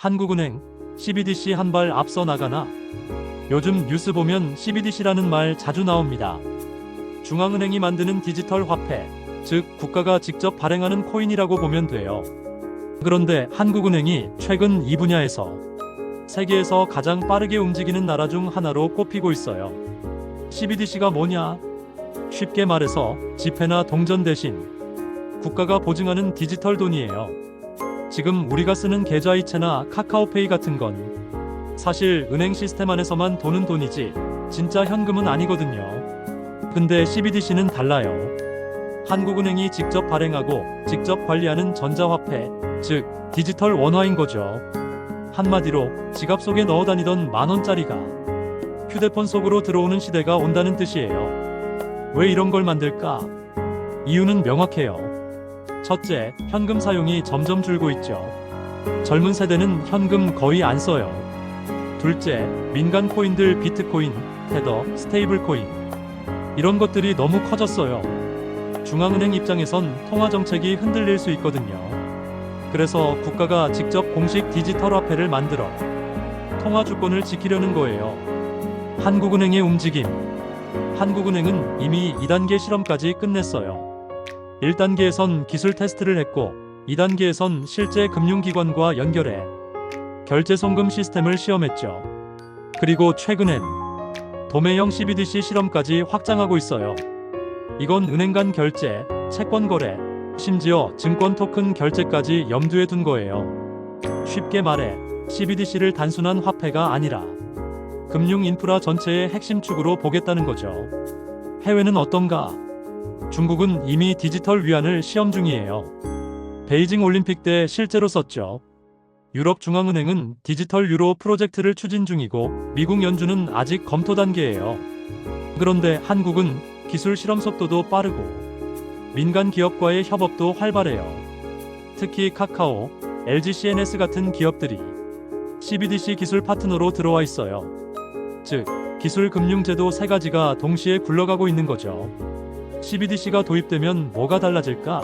한국은행, CBDC 한 발 앞서 나가나? 요즘 뉴스 보면 CBDC라는 말 자주 나옵니다. 중앙은행이 만드는 디지털 화폐, 즉 국가가 직접 발행하는 코인이라고 보면 돼요. 그런데 한국은행이 최근 이 분야에서 세계에서 가장 빠르게 움직이는 나라 중 하나로 꼽히고 있어요. CBDC가 뭐냐? 쉽게 말해서 지폐나 동전 대신 국가가 보증하는 디지털 돈이에요. 지금 우리가 쓰는 계좌이체나 카카오페이 같은 건 사실 은행 시스템 안에서만 도는 돈이지 진짜 현금은 아니거든요. 근데 CBDC는 달라요. 한국은행이 직접 발행하고 직접 관리하는 전자화폐, 즉 디지털 원화인 거죠. 한마디로 지갑 속에 넣어 다니던 만원짜리가 휴대폰 속으로 들어오는 시대가 온다는 뜻이에요. 왜 이런 걸 만들까? 이유는 명확해요. 첫째, 현금 사용이 점점 줄고 있죠. 젊은 세대는 현금 거의 안 써요. 둘째, 민간 코인들 비트코인, 테더, 스테이블 코인 이런 것들이 너무 커졌어요. 중앙은행 입장에선 통화 정책이 흔들릴 수 있거든요. 그래서 국가가 직접 공식 디지털 화폐를 만들어 통화 주권을 지키려는 거예요. 한국은행의 움직임. 한국은행은 이미 2단계 실험까지 끝냈어요. 1단계에선 기술 테스트를 했고 2단계에선 실제 금융기관과 연결해 결제 송금 시스템을 시험했죠. 그리고 최근엔 도매형 CBDC 실험까지 확장하고 있어요. 이건 은행 간 결제, 채권 거래, 심지어 증권 토큰 결제까지 염두에 둔 거예요. 쉽게 말해 CBDC를 단순한 화폐가 아니라 금융 인프라 전체의 핵심 축으로 보겠다는 거죠. 해외는 어떤가? 중국은 이미 디지털 위안을 시험 중이에요. 베이징 올림픽 때 실제로 썼죠. 유럽 중앙은행은 디지털 유로 프로젝트를 추진 중이고 미국 연준은 아직 검토 단계예요. 그런데 한국은 기술 실험 속도도 빠르고 민간 기업과의 협업도 활발해요. 특히 카카오, LG CNS 같은 기업들이 CBDC 기술 파트너로 들어와 있어요. 즉, 기술 금융 제도 세 가지가 동시에 굴러가고 있는 거죠. CBDC가 도입되면 뭐가 달라질까?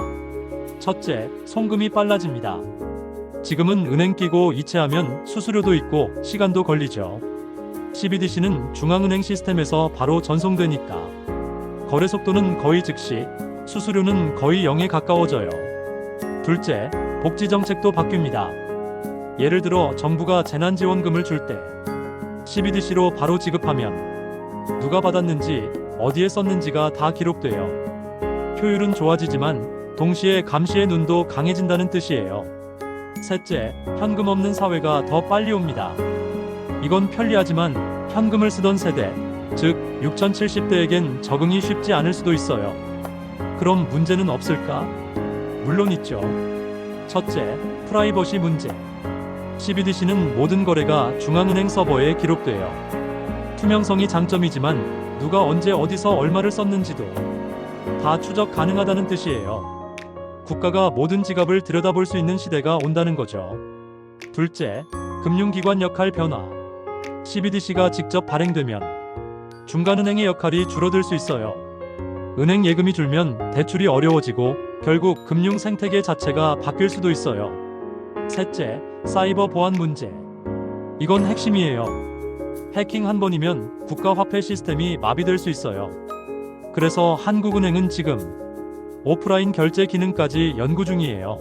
첫째, 송금이 빨라집니다. 지금은 은행 끼고 이체하면 수수료도 있고 시간도 걸리죠. CBDC는 중앙은행 시스템에서 바로 전송되니까 거래 속도는 거의 즉시, 수수료는 거의 0에 가까워져요. 둘째, 복지 정책도 바뀝니다. 예를 들어 정부가 재난지원금을 줄 때 CBDC로 바로 지급하면 누가 받았는지 어디에 썼는지가 다 기록돼요. 효율은 좋아지지만 동시에 감시의 눈도 강해진다는 뜻이에요. 셋째, 현금 없는 사회가 더 빨리 옵니다. 이건 편리하지만 현금을 쓰던 세대, 즉 6070대에겐 적응이 쉽지 않을 수도 있어요. 그럼 문제는 없을까? 물론 있죠. 첫째, 프라이버시 문제. CBDC는 모든 거래가 중앙은행 서버에 기록돼요. 투명성이 장점이지만 누가 언제 어디서 얼마를 썼는지도 다 추적 가능하다는 뜻이에요. 국가가 모든 지갑을 들여다볼 수 있는 시대가 온다는 거죠. 둘째, 금융기관 역할 변화. CBDC가 직접 발행되면 중간은행의 역할이 줄어들 수 있어요. 은행 예금이 줄면 대출이 어려워지고 결국 금융 생태계 자체가 바뀔 수도 있어요. 셋째, 사이버 보안 문제. 이건 핵심이에요. 해킹 한 번이면 국가화폐 시스템이 마비될 수 있어요. 그래서 한국은행은 지금 오프라인 결제 기능까지 연구 중이에요.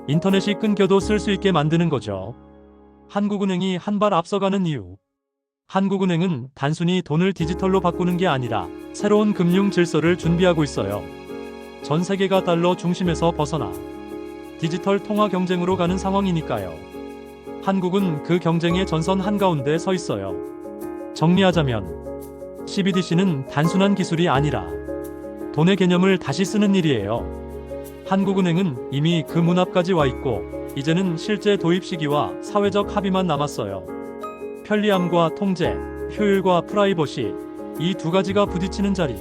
인터넷이 끊겨도 쓸 수 있게 만드는 거죠. 한국은행이 한 발 앞서가는 이유. 한국은행은 단순히 돈을 디지털로 바꾸는 게 아니라 새로운 금융 질서를 준비하고 있어요. 전 세계가 달러 중심에서 벗어나 디지털 통화 경쟁으로 가는 상황이니까요. 한국은 그 경쟁의 전선 한가운데 서 있어요. 정리하자면 CBDC는 단순한 기술이 아니라 돈의 개념을 다시 쓰는 일이에요. 한국은행은 이미 그 문 앞까지 와 있고 이제는 실제 도입 시기와 사회적 합의만 남았어요. 편리함과 통제, 효율과 프라이버시, 이 두 가지가 부딪히는 자리.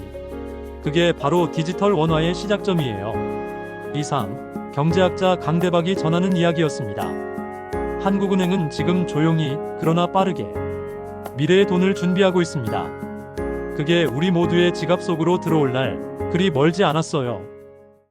그게 바로 디지털 원화의 시작점이에요. 이상 경제학자 강대박이 전하는 이야기였습니다. 한국은행은 지금 조용히 그러나 빠르게 미래의 돈을 준비하고 있습니다. 그게 우리 모두의 지갑 속으로 들어올 날 그리 멀지 않았어요.